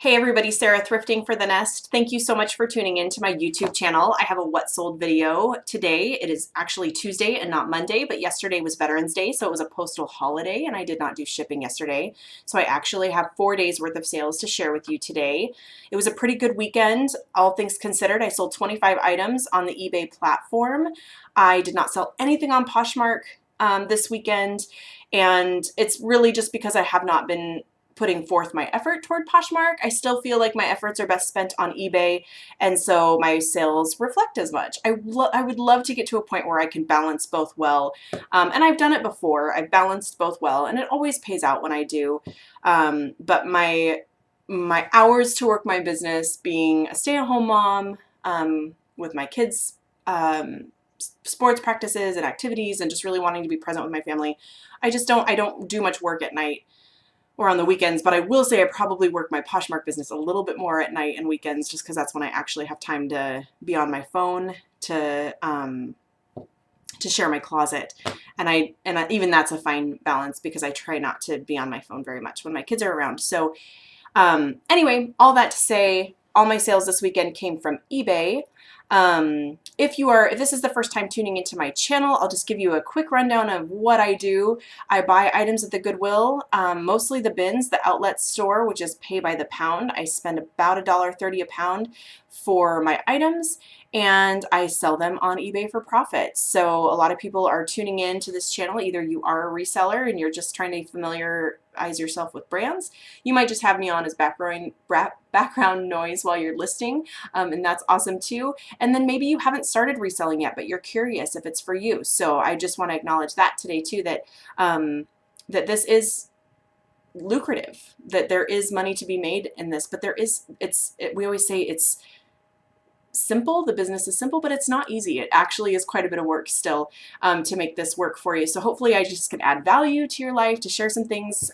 Hey everybody, Sarah Thrifting for the Nest. Thank you so much for tuning in to my YouTube channel. I have a what sold video today. It is actually Tuesday and not Monday, but yesterday was Veterans Day, so it was a postal holiday and I did not do shipping yesterday. So I actually have 4 days worth of sales to share with you today. It was a pretty good weekend, all things considered. I sold 25 items on the eBay platform. I did not sell anything on Poshmark this weekend, and it's really just because I have not been putting forth my effort toward Poshmark. I still feel like my efforts are best spent on eBay, and so my sales reflect as much. I would love to get to a point where I can balance both well, and I've done it before. I've balanced both well, and it always pays out when I do. But my hours to work my business, being a stay-at-home mom with my kids, sports practices and activities, and just really wanting to be present with my family, I don't do much work at night or on the weekends, but I will say I probably work my Poshmark business a little bit more at night and weekends, just because that's when I actually have time to be on my phone to share my closet. And even that's a fine balance, because I try not to be on my phone very much when my kids are around. So anyway, all that to say, all my sales this weekend came from eBay. If this is the first time tuning into my channel, I'll just give you a quick rundown of what I do. I buy items at the Goodwill, mostly the bins, the outlet store, which is pay by the pound. I spend about $1.30 a pound for my items, and I sell them on eBay for profit. So a lot of people are tuning in to this channel. Either you are a reseller and you're just trying to familiarize yourself with brands. You might just have me on as background noise while you're listing, and that's awesome too. And then maybe you haven't started reselling yet, but you're curious if it's for you. So I just want to acknowledge that today too, that that this is lucrative, that there is money to be made in this, but we always say it's simple. The business is simple, but it's not easy. It actually is quite a bit of work still to make this work for you. So hopefully I just can add value to your life, to share some things.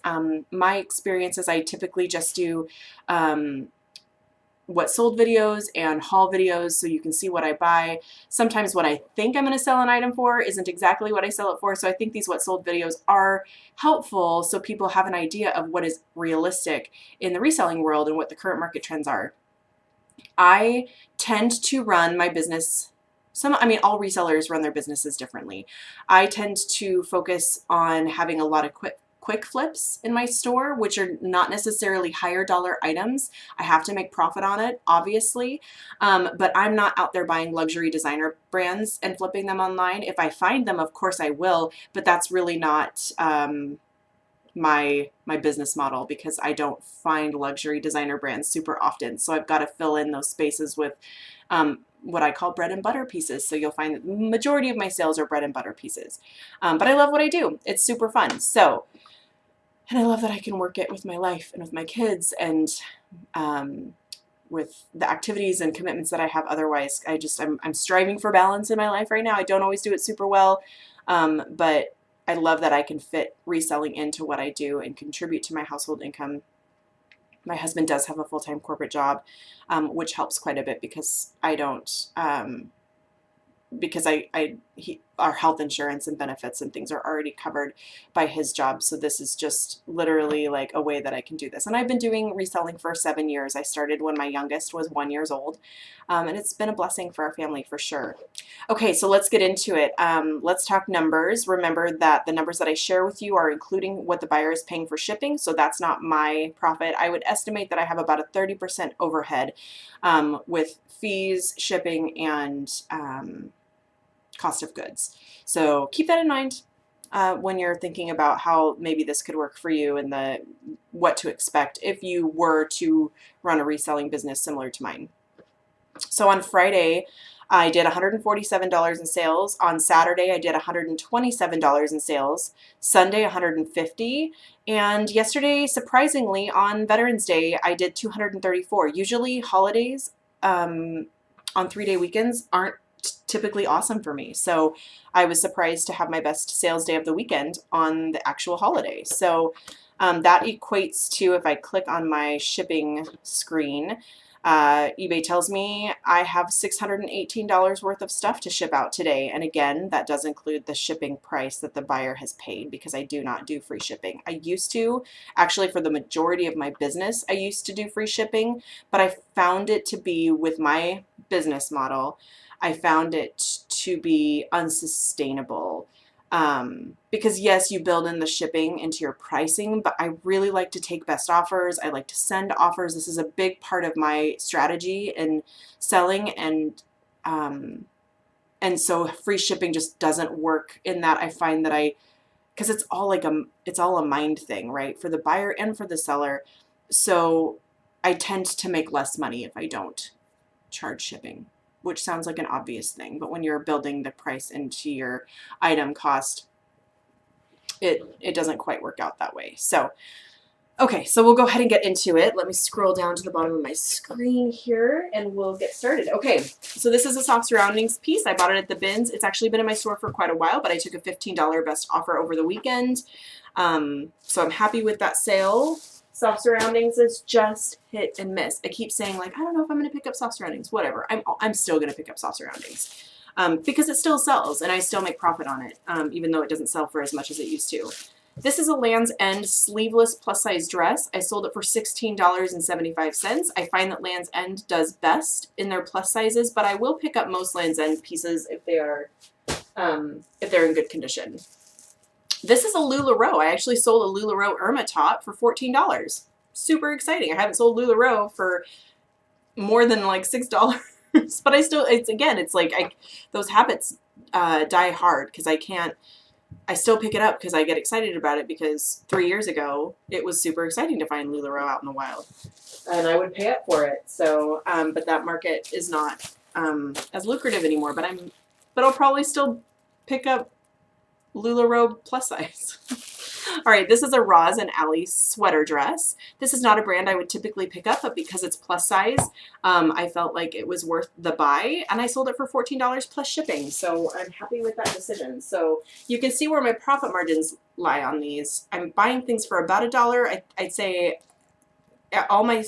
My experiences, I typically just do what sold videos and haul videos, so you can see what I buy. Sometimes what I think I'm going to sell an item for isn't exactly what I sell it for, so I think these what sold videos are helpful so people have an idea of what is realistic in the reselling world and what the current market trends are. I tend to run my business, all resellers run their businesses differently. I tend to focus on having a lot of quick flips in my store, which are not necessarily higher dollar items. I have to make profit on it, obviously, but I'm not out there buying luxury designer brands and flipping them online. If I find them, of course I will, but that's really not my business model, because I don't find luxury designer brands super often. So I've got to fill in those spaces with what I call bread and butter pieces. So you'll find that the majority of my sales are bread and butter pieces. But I love what I do. It's super fun. And I love that I can work it with my life and with my kids, and with the activities and commitments that I have otherwise. I'm striving for balance in my life right now. I don't always do it super well, but I love that I can fit reselling into what I do and contribute to my household income. My husband does have a full-time corporate job, which helps quite a bit, because I don't, because our health insurance and benefits and things are already covered by his job. So this is just literally like a way that I can do this. And I've been doing reselling for 7 years. I started when my youngest was 1 year old, and it's been a blessing for our family for sure. Okay, so let's get into it. Let's talk numbers. Remember that the numbers that I share with you are including what the buyer is paying for shipping, so that's not my profit. I would estimate that I have about a 30% overhead with fees, shipping, and cost of goods. So keep that in mind when you're thinking about how maybe this could work for you, and what to expect if you were to run a reselling business similar to mine. So on Friday, I did $147 in sales. On Saturday, I did $127 in sales. Sunday, $150. And yesterday, surprisingly, on Veterans Day, I did $234. Usually holidays on 3-day weekends aren't typically awesome for me. So I was surprised to have my best sales day of the weekend on the actual holiday. So that equates to, if I click on my shipping screen, eBay tells me I have $618 worth of stuff to ship out today. And again, that does include the shipping price that the buyer has paid because I do not do free shipping. I used to, actually for the majority of my business, I used to do free shipping, but I found it to be, with my business model, I found it to be unsustainable. Because yes, you build in the shipping into your pricing, but I really like to take best offers. I like to send offers. This is a big part of my strategy in selling, and so free shipping just doesn't work in that. I find that because it's all it's all a mind thing, right? For the buyer and for the seller. So I tend to make less money if I don't charge shipping, which sounds like an obvious thing, but when you're building the price into your item cost, it doesn't quite work out that way. So, okay, so we'll go ahead and get into it. Let me scroll down to the bottom of my screen here and we'll get started. Okay, so this is a soft surroundings piece. I bought it at the bins. It's actually been in my store for quite a while, but I took a $15 best offer over the weekend. So I'm happy with that sale. Soft surroundings is just hit and miss. I keep saying, like, I don't know if I'm going to pick up soft surroundings. Whatever. I'm still going to pick up soft surroundings because it still sells and I still make profit on it, even though it doesn't sell for as much as it used to. This is a Land's End sleeveless plus size dress. I sold it for $16.75. I find that Land's End does best in their plus sizes, but I will pick up most Land's End pieces if they're in good condition. This is a LuLaRoe. I actually sold a LuLaRoe Irma top for $14. Super exciting. I haven't sold LuLaRoe for more than like $6, but I still, it's like those habits die hard because I still pick it up because I get excited about it because 3 years ago it was super exciting to find LuLaRoe out in the wild and I would pay up for it. So, but that market is not as lucrative anymore, but I'll probably still pick up LuLaRoe plus size. All right, this is a Roz and Ally sweater dress. This is not a brand I would typically pick up, but because it's plus size, I felt like it was worth the buy, and I sold it for $14 plus shipping. So I'm happy with that decision. So you can see where my profit margins lie on these. I'm buying things for about $1. I'd say all my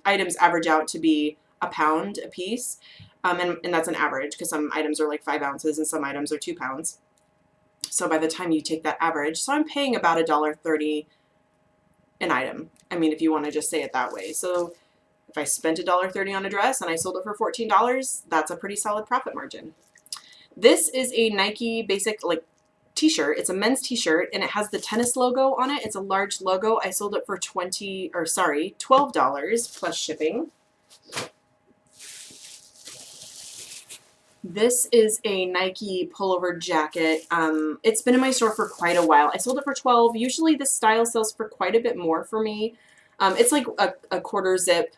items average out to be £1 a piece, and that's an average because some items are like 5 ounces and some items are 2 pounds. So by the time you take that average, so I'm paying about $1.30 an item. I mean, if you want to just say it that way. So if I spent $1.30 on a dress and I sold it for $14, that's a pretty solid profit margin. This is a Nike basic like t-shirt. It's a men's t-shirt and it has the tennis logo on it. It's a large logo. I sold it for $12 plus shipping. This is a Nike pullover jacket. It's been in my store for quite a while. I sold it for $12. Usually this style sells for quite a bit more for me. It's like a quarter zip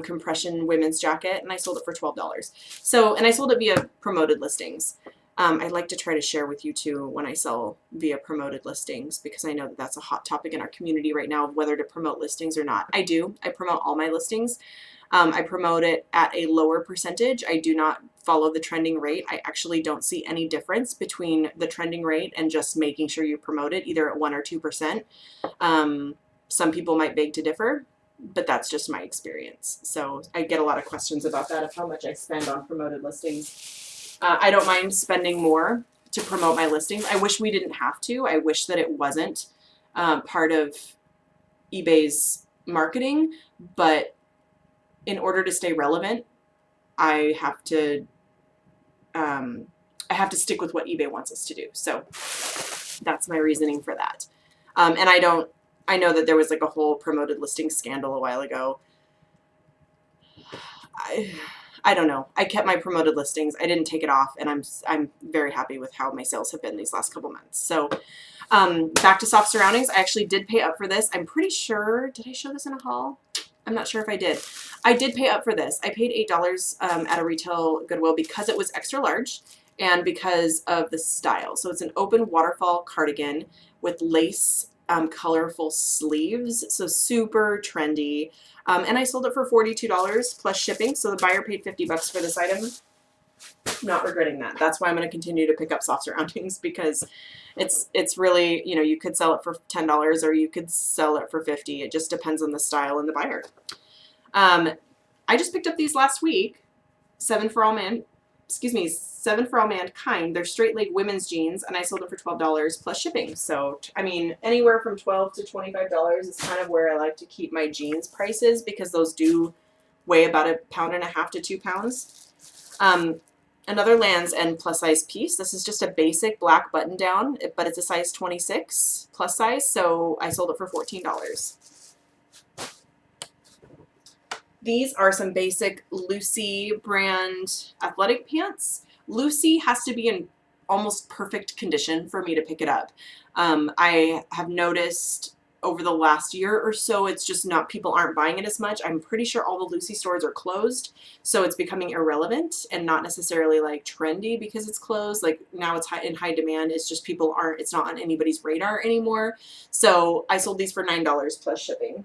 compression women's jacket, and I sold it for $12. So, and I sold it via promoted listings. I'd like to try to share with you too when I sell via promoted listings because I know that that's a hot topic in our community right now of whether to promote listings or not. I do. I promote all my listings. I promote it at a lower percentage. I do not follow the trending rate. I actually don't see any difference between the trending rate and just making sure you promote it either at 1 or 2%. Some people might beg to differ, but that's just my experience. So I get a lot of questions about that of how much I spend on promoted listings. I don't mind spending more to promote my listings. I wish we didn't have to. I wish that it wasn't part of eBay's marketing, but in order to stay relevant, I have to stick with what eBay wants us to do. So that's my reasoning for that. And I know that there was like a whole promoted listing scandal a while ago. I don't know. I kept my promoted listings. I didn't take it off, and I'm very happy with how my sales have been these last couple months. So back to soft surroundings. I actually did pay up for this. I'm pretty sure, did I show this in a haul? I'm not sure if I did. I did pay up for this. I paid $8 at a retail Goodwill because it was extra large and because of the style. So it's an open waterfall cardigan with lace colorful sleeves. So super trendy. And I sold it for $42 plus shipping. So the buyer paid $50 for this item. Not regretting that. That's why I'm going to continue to pick up soft surroundings because it's really, you know, you could sell it for $10 or you could sell it for $50. It just depends on the style and the buyer. I just picked up these last week. 7 for All Man, excuse me, 7 for All Mankind. They're straight leg women's jeans, and I sold them for $12 plus shipping. So, I mean, anywhere from $12 to $25 is kind of where I like to keep my jeans prices, because those do weigh about 1.5 pounds to 2 pounds. Another Lands' End plus size piece. This is just a basic black button down, but it's a size 26 plus size, so I sold it for $14. These are some basic Lucy brand athletic pants. Lucy has to be in almost perfect condition for me to pick it up. I have noticed over the last year or so, it's just not, people aren't buying it as much. I'm pretty sure all the Lucy stores are closed, so it's becoming irrelevant and not necessarily like trendy because it's closed. Like now it's in high demand. It's just people aren't, it's not on anybody's radar anymore. So I sold these for $9 plus shipping.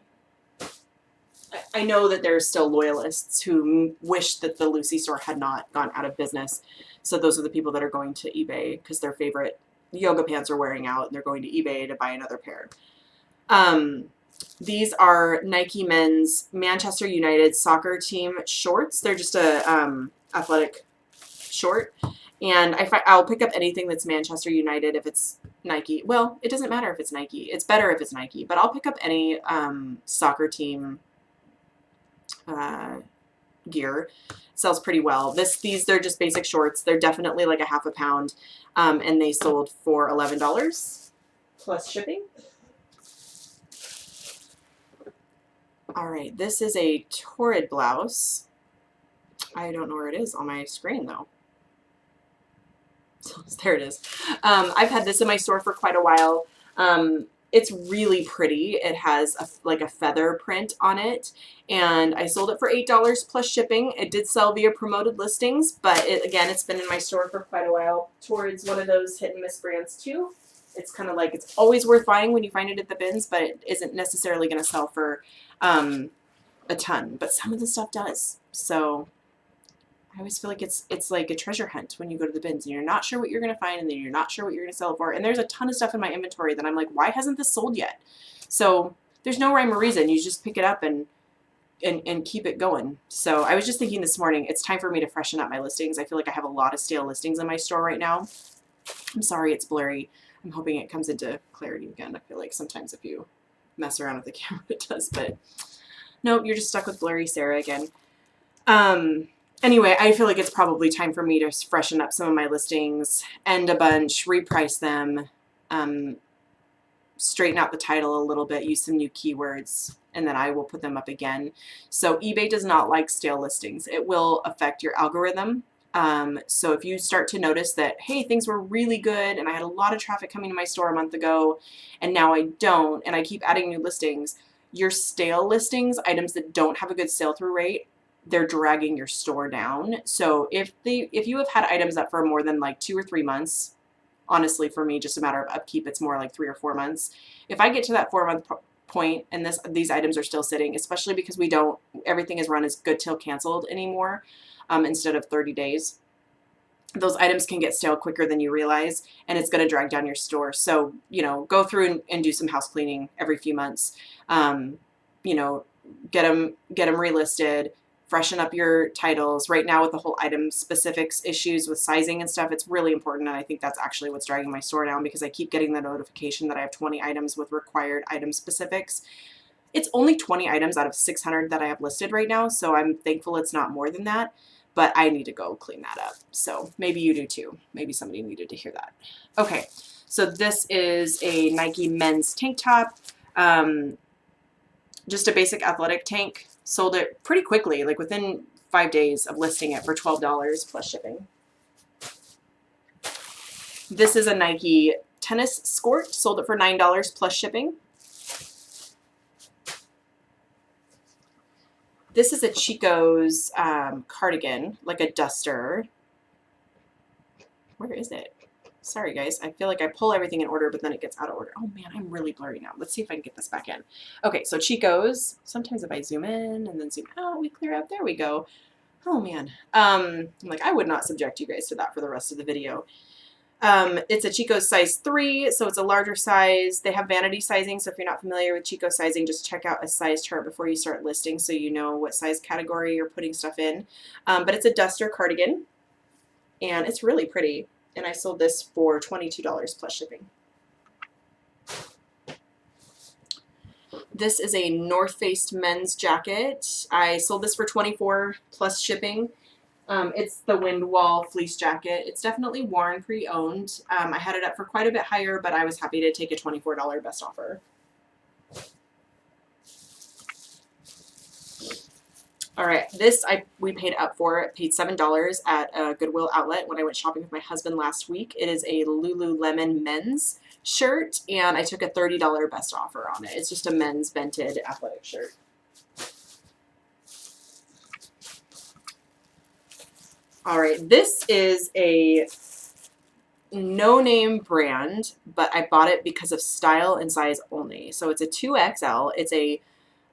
I know that there's still loyalists who wish that the Lucy store had not gone out of business. So those are the people that are going to eBay because their favorite yoga pants are wearing out and they're going to eBay to buy another pair. These are Nike men's Manchester United soccer team shorts. They're just a athletic short. And I'll pick up anything that's Manchester United if it's Nike. Well, it doesn't matter if it's Nike. It's better if it's Nike. But I'll pick up any soccer team gear. Sells pretty well. They're just basic shorts. They're definitely like 1/2 pound, and they sold for $11 plus shipping. All right, this is a Torrid blouse. I don't know where it is on my screen though. There it is. I've had this in my store for quite a while. It's really pretty. It has like a feather print on it, and I sold it for $8 plus shipping. It did sell via promoted listings, but again, it's been in my store for quite a while. Torrid's one of those hit and miss brands too. It's kind of like, it's always worth buying when you find it at the bins, but it isn't necessarily going to sell for a ton. But some of the stuff does. So I always feel like it's like a treasure hunt when you go to the bins and you're not sure what you're going to find, and then you're not sure what you're going to sell it for. And there's a ton of stuff in my inventory that I'm like, why hasn't this sold yet? So there's no rhyme or reason. You just pick it up and keep it going. So I was just thinking this morning, it's time for me to freshen up my listings. I feel like I have a lot of stale listings in my store right now. I'm sorry it's blurry. I'm hoping it comes into clarity again. I feel like sometimes if you mess around with the camera, it does, but nope, you're just stuck with blurry Sarah again. Anyway, I feel like it's probably time for me to freshen up some of my listings, end a bunch, reprice them, straighten out the title a little bit, use some new keywords, and then I will put them up again. So eBay does not like stale listings. It will affect your algorithm. So if you start to notice that, hey, things were really good and I had a lot of traffic coming to my store a month ago and now I don't, and I keep adding new listings, your stale listings, items that don't have a good sale-through rate, they're dragging your store down. So if you have had items up for more than like 2 or 3 months, honestly, for me, just a matter of upkeep, it's more like 3 or 4 months. If I get to that 4-month point and these items are still sitting, especially because everything is run as good till canceled anymore, instead of 30 days, those items can get stale quicker than you realize, and it's going to drag down your store. So, go through and do some house cleaning every few months. Get them relisted, freshen up your titles. Right now with the whole item specifics issues with sizing and stuff, it's really important, and I think that's actually what's dragging my store down, because I keep getting the notification that I have 20 items with required item specifics. It's only 20 items out of 600 that I have listed right now, so I'm thankful it's not more than that, but I need to go clean that up. So maybe you do too. Maybe somebody needed to hear that. Okay, so this is a Nike men's tank top. Just a basic athletic tank. Sold it pretty quickly, like within 5 days of listing it for $12 plus shipping. This is a Nike tennis skirt. Sold it for $9 plus shipping. This is a Chico's cardigan, like a duster. Where is it? Sorry, guys. I feel like I pull everything in order, but then it gets out of order. Oh, man, I'm really blurry now. Let's see if I can get this back in. Okay, so Chico's. Sometimes if I zoom in and then zoom out, we clear out. There we go. Oh, man. I'm like, I would not subject you guys to that for the rest of the video. It's a Chico's size 3, so it's a larger size. They have vanity sizing, so if you're not familiar with Chico sizing, just check out a size chart before you start listing so you know what size category you're putting stuff in. But it's a duster cardigan, and it's really pretty. And I sold this for $22 plus shipping. This is a North Face men's jacket. I sold this for $24 plus shipping. It's the Windwall fleece jacket. It's definitely worn pre-owned. I had it up for quite a bit higher, but I was happy to take a $24 best offer. All right, this we paid up for. Paid $7 at a Goodwill outlet when I went shopping with my husband last week. It is a Lululemon men's shirt, and I took a $30 best offer on it. It's just a men's vented athletic shirt. All right, this is a no-name brand, but I bought it because of style and size only. So it's a 2XL. It's a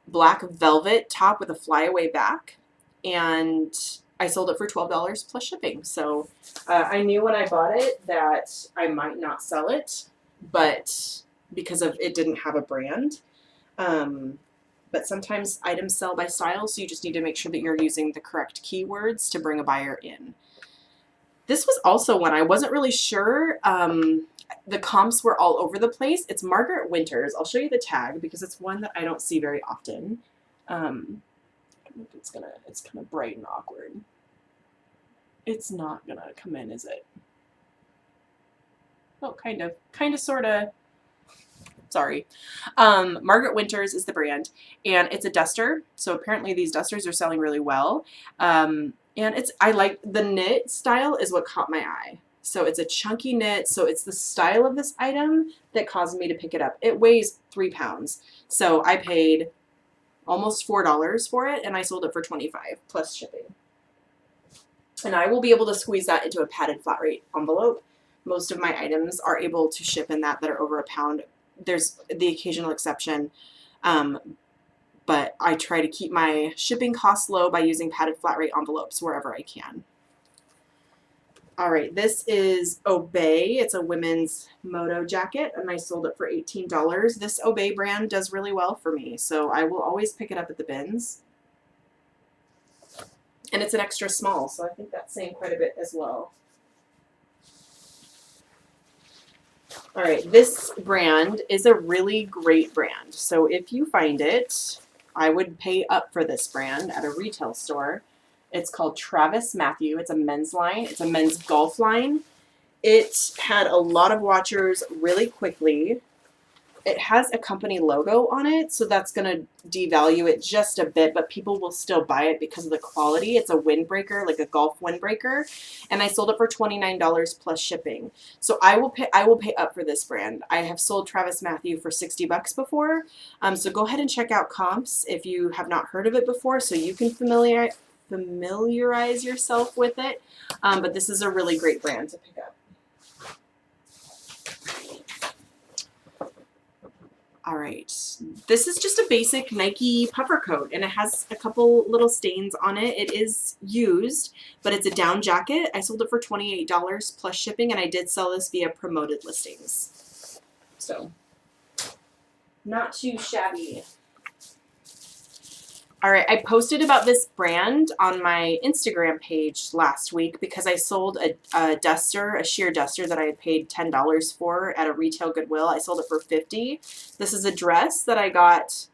black velvet top with a flyaway back, and I sold it for $12 plus shipping. So I knew when I bought it that I might not sell it, but because of it didn't have a brand. But sometimes items sell by style, so you just need to make sure that you're using the correct keywords to bring a buyer in. This was also one I wasn't really sure. The comps were all over the place. It's Margaret Winters. I'll show you the tag because it's one that I don't see very often. It's kind of bright and awkward. It's not gonna come in, is it? Oh, kind of, sort of. Sorry. Margaret Winters is the brand, and it's a duster. So apparently these dusters are selling really well. And I like the knit style is what caught my eye. So it's a chunky knit. So it's the style of this item that caused me to pick it up. It weighs 3 pounds. So I paid almost $4 for it, and I sold it for $25 plus shipping. And I will be able to squeeze that into a padded flat rate envelope. Most of my items are able to ship in that are over a pound. There's the occasional exception, but I try to keep my shipping costs low by using padded flat rate envelopes wherever I can. All right, this is Obey. It's a women's moto jacket, and I sold it for $18. This Obey brand does really well for me, so I will always pick it up at the bins. And it's an extra small, so I think that's saying quite a bit as well. All right, this brand is a really great brand. So if you find it, I would pay up for this brand at a retail store. It's called Travis Matthew. It's a men's line. It's a men's golf line. It had a lot of watchers really quickly. It has a company logo on it, so that's going to devalue it just a bit, but people will still buy it because of the quality. It's a windbreaker, like a golf windbreaker, and I sold it for $29 plus shipping. So I will pay up for this brand. I have sold Travis Matthew for $60 before, so go ahead and check out comps if you have not heard of it before, so you can familiarize yourself with it. But this is a really great brand to pick up. All right, this is just a basic Nike puffer coat, and it has a couple little stains on it. It is used, but it's a down jacket. I sold it for $28 plus shipping, and I did sell this via promoted listings. So, not too shabby. All right, I posted about this brand on my Instagram page last week because I sold a duster, a sheer duster that I had paid $10 for at a retail Goodwill. I sold it for $50. This is a dress that I got.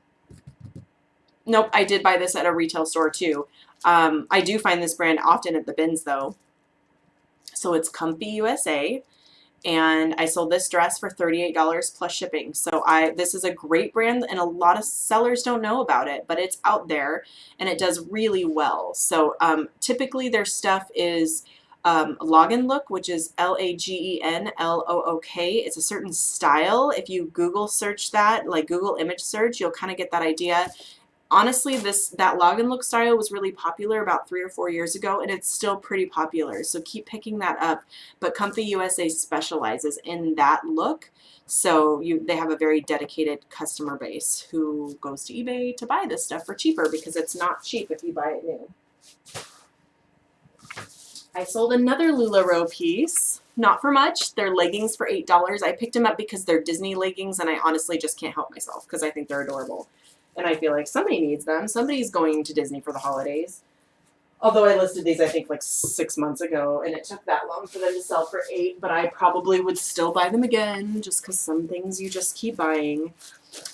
Nope, I did buy this at a retail store too. I do find this brand often at the bins though. So it's Comfy USA. And I sold this dress for $38 plus shipping. So this is a great brand, and a lot of sellers don't know about it, but it's out there and it does really well. So typically their stuff is Login Look, which is Lagenlook. It's a certain style. If you Google search that, like Google image search, you'll kind of get that idea. Honestly, that Login Look style was really popular about 3 or 4 years ago, and it's still pretty popular, so keep picking that up. But Comfy USA specializes in that look, so they have a very dedicated customer base who goes to eBay to buy this stuff for cheaper because it's not cheap if you buy it new. I sold another LuLaRoe piece. not for much. They're leggings for $8. I picked them up because they're Disney leggings, and I honestly just can't help myself because I think they're adorable. And I feel like somebody needs them. Somebody's going to Disney for the holidays. Although I listed these, I think, like 6 months ago, and it took that long for them to sell for $8, but I probably would still buy them again just because some things you just keep buying.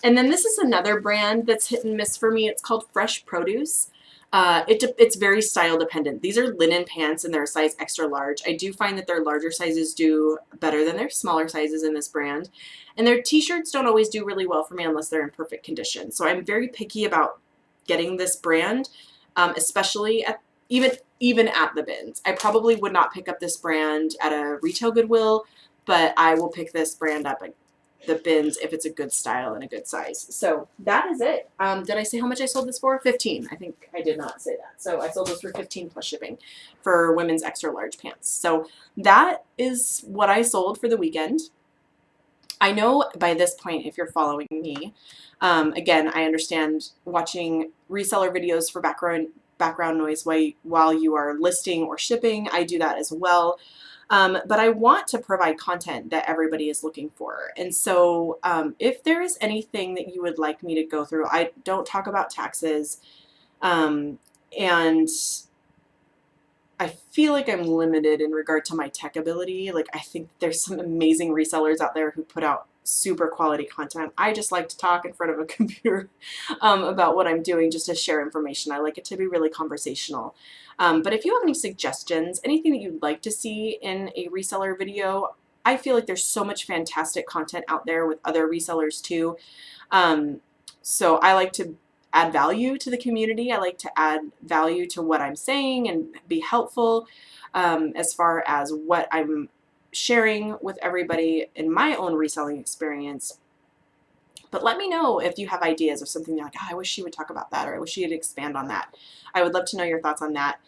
And then this is another brand that's hit and miss for me. It's called Fresh Produce. It's very style dependent. These are linen pants and they're a size extra large. I do find that their larger sizes do better than their smaller sizes in this brand. And their t-shirts don't always do really well for me unless they're in perfect condition. So I'm very picky about getting this brand, especially at even at the bins. I probably would not pick up this brand at a retail Goodwill, but I will pick this brand up at the bins if it's a good style and a good size. So that is it. Did I say how much I sold this for? 15. I think I did not say that. So I sold this for 15 plus shipping for women's extra large pants. So that is what I sold for the weekend. I know by this point, if you're following me, again, I understand watching reseller videos for background noise while you are listing or shipping. I do that as well. But I want to provide content that everybody is looking for. And so if there is anything that you would like me to go through, I don't talk about taxes. And I feel like I'm limited in regard to my tech ability. Like, I think there's some amazing resellers out there who put out super quality content. I just like to talk in front of a computer about what I'm doing just to share information. I like it to be really conversational. But if you have any suggestions, anything that you'd like to see in a reseller video, I feel like there's so much fantastic content out there with other resellers too. So I like to add value to the community. I like to add value to what I'm saying and be helpful as far as what I'm sharing with everybody in my own reselling experience. But let me know if you have ideas of something you're like, oh, I wish she would talk about that, or I wish she'd expand on that. I would love to know your thoughts on that.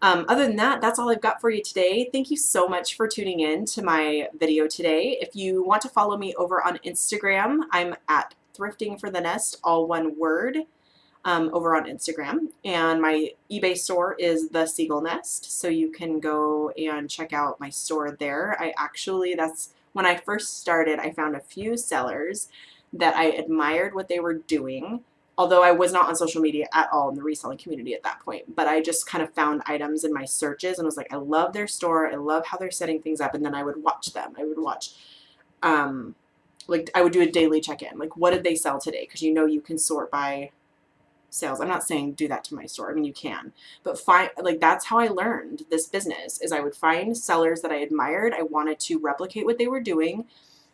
Other than that, that's all I've got for you today. Thank you so much for tuning in to my video today. If you want to follow me over on Instagram, I'm at Thrifting for the Nest, all one word, over on Instagram. And my eBay store is The Seagull Nest, so you can go and check out my store there. That's when I first started, I found a few sellers that I admired what they were doing, although I was not on social media at all in the reselling community at that point. But I just kind of found items in my searches and was like, I love their store. I love how they're setting things up. And then I would watch them. I would watch, like I would do a daily check-in. Like, what did they sell today? Because you know you can sort by sales. I'm not saying do that to my store. I mean, you can. But that's how I learned this business, is I would find sellers that I admired. I wanted to replicate what they were doing.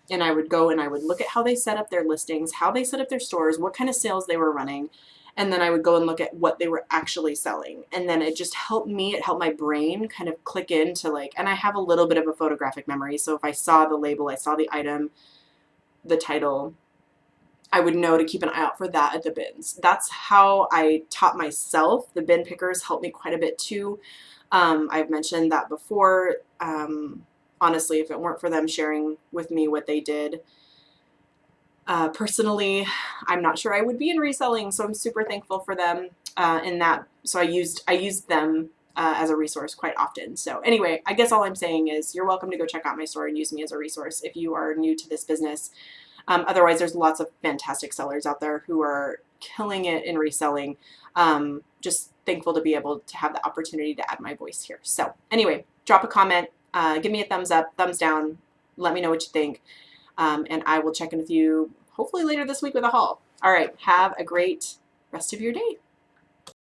And I would go and I would look at how they set up their listings, how they set up their stores, what kind of sales they were running. And then I would go and look at what they were actually selling. And then it just helped me, it helped my brain kind of click into like, and I have a little bit of a photographic memory. So if I saw the label, I saw the item, the title, I would know to keep an eye out for that at the bins. That's how I taught myself. The bin pickers helped me quite a bit too. I've mentioned that before. Honestly, if it weren't for them sharing with me what they did, personally, I'm not sure I would be in reselling. So I'm super thankful for them in that. So I used them as a resource quite often. So anyway, I guess all I'm saying is you're welcome to go check out my store and use me as a resource if you are new to this business. Otherwise, there's lots of fantastic sellers out there who are killing it in reselling. Just thankful to be able to have the opportunity to add my voice here. So anyway, drop a comment. Give me a thumbs up, thumbs down. Let me know what you think. And I will check in with you hopefully later this week with a haul. All right. Have a great rest of your day.